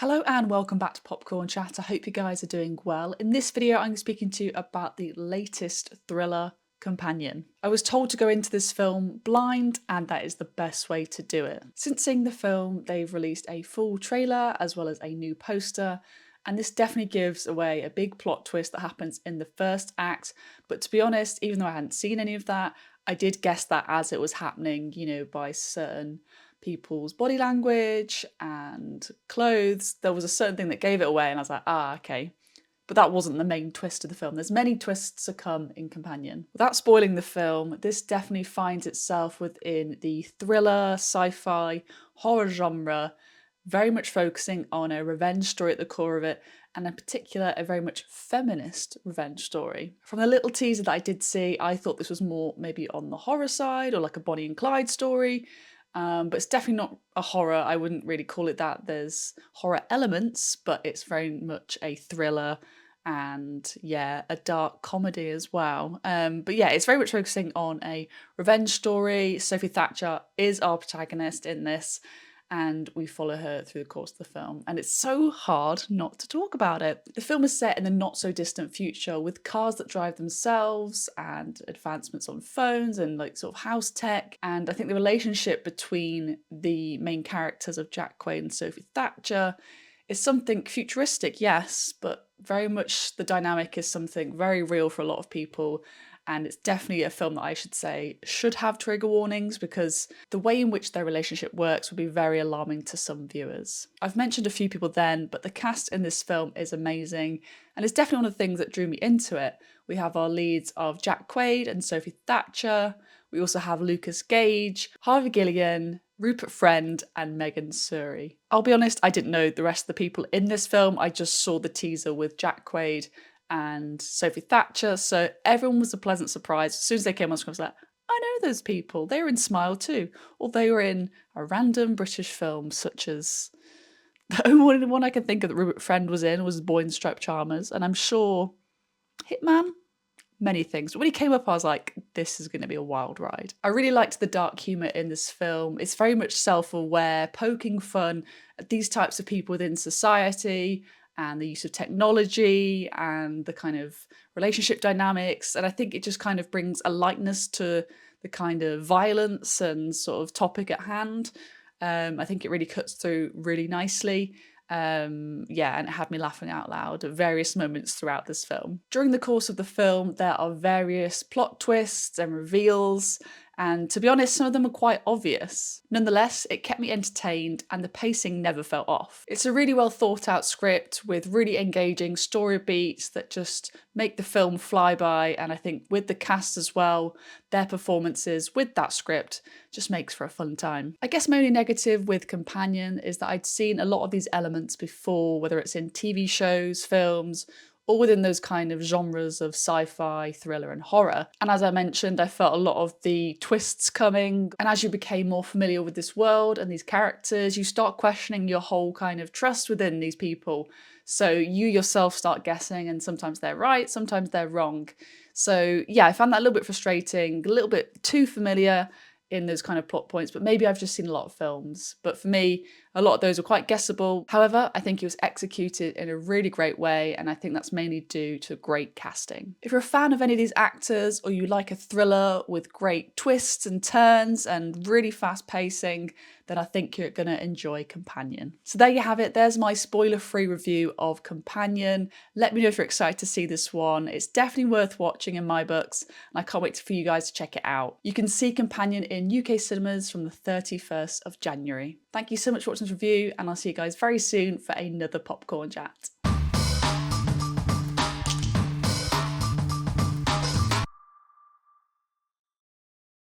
Hello and welcome back to Popcorn Chat. I hope you guys are doing well. In this video, I'm speaking to you about the latest thriller, Companion. I was told to go into this film blind, and that is the best way to do it. Since seeing the film, they've released a full trailer as well as a new poster, and this definitely gives away a big plot twist that happens in the first act. But to be honest, even though I hadn't seen any of that, I did guess that as it was happening, by certain people's body language and clothes. There was a certain thing that gave it away, and I was like, okay. But that wasn't the main twist of the film. There's many twists to come in Companion. Without spoiling the film, this definitely finds itself within the thriller, sci-fi, horror genre, very much focusing on a revenge story at the core of it, and in particular, a very much feminist revenge story. From the little teaser that I did see, I thought this was more maybe on the horror side or like a Bonnie and Clyde story. But it's definitely not a horror. I wouldn't really call it that. There's horror elements, but it's very much a thriller and a dark comedy as well. But yeah, it's very much focusing on a revenge story. Sophie Thatcher is our protagonist in this, and we follow her through the course of the film. And it's so hard not to talk about it. The film is set in the not so distant future with cars that drive themselves and advancements on phones and like sort of house tech. And I think the relationship between the main characters of Jack Quaid and Sophie Thatcher is something futuristic, yes, but very much the dynamic is something very real for a lot of people. And it's definitely a film that I should say should have trigger warnings, because the way in which their relationship works would be very alarming to some viewers. I've mentioned a few people then, but the cast in this film is amazing, and it's definitely one of the things that drew me into it. We have our leads of Jack Quaid and Sophie Thatcher. We also have Lucas Gage, Harvey Gilligan, Rupert Friend, and Megan Suri. I'll be honest, I didn't know the rest of the people in this film. I just saw the teaser with Jack Quaid and Sophie Thatcher, so everyone was a pleasant surprise. As soon as they came on screen, I was like, I know those people. They were in Smile too, or they were in a random British film such as the only one I can think of that Rupert Friend was in was Boy in Striped Charmers, and I'm sure Hitman, many things. But when he came up, I was like, this is going to be a wild ride. I really liked the dark humour in this film. It's very much self-aware, poking fun at these types of people within society and the use of technology and the kind of relationship dynamics. And I think it just kind of brings a lightness to the kind of violence and sort of topic at hand. I think it really cuts through really nicely. And it had me laughing out loud at various moments throughout this film. During the course of the film, there are various plot twists and reveals, and to be honest, some of them are quite obvious. Nonetheless, it kept me entertained and the pacing never fell off. It's a really well thought out script with really engaging story beats that just make the film fly by, and I think with the cast as well, their performances with that script just makes for a fun time. I guess my only negative with Companion is that I'd seen a lot of these elements before, whether it's in TV shows, films, or within those kind of genres of sci-fi, thriller and horror. And as I mentioned, I felt a lot of the twists coming, and as you became more familiar with this world and these characters, you start questioning your whole kind of trust within these people. So you yourself start guessing, and sometimes they're right, sometimes they're wrong. So yeah, I found that a little bit frustrating, a little bit too familiar in those kind of plot points, but maybe I've just seen a lot of films. But for me, a lot of those were quite guessable. However, I think it was executed in a really great way, and I think that's mainly due to great casting. If you're a fan of any of these actors, or you like a thriller with great twists and turns and really fast pacing, then I think you're going to enjoy Companion. So there you have it. There's my spoiler-free review of Companion. Let me know if you're excited to see this one. It's definitely worth watching in my books, and I can't wait for you guys to check it out. You can see Companion in UK cinemas from the 31st of January. Thank you so much for watching this review, and I'll see you guys very soon for another Popcorn Chat.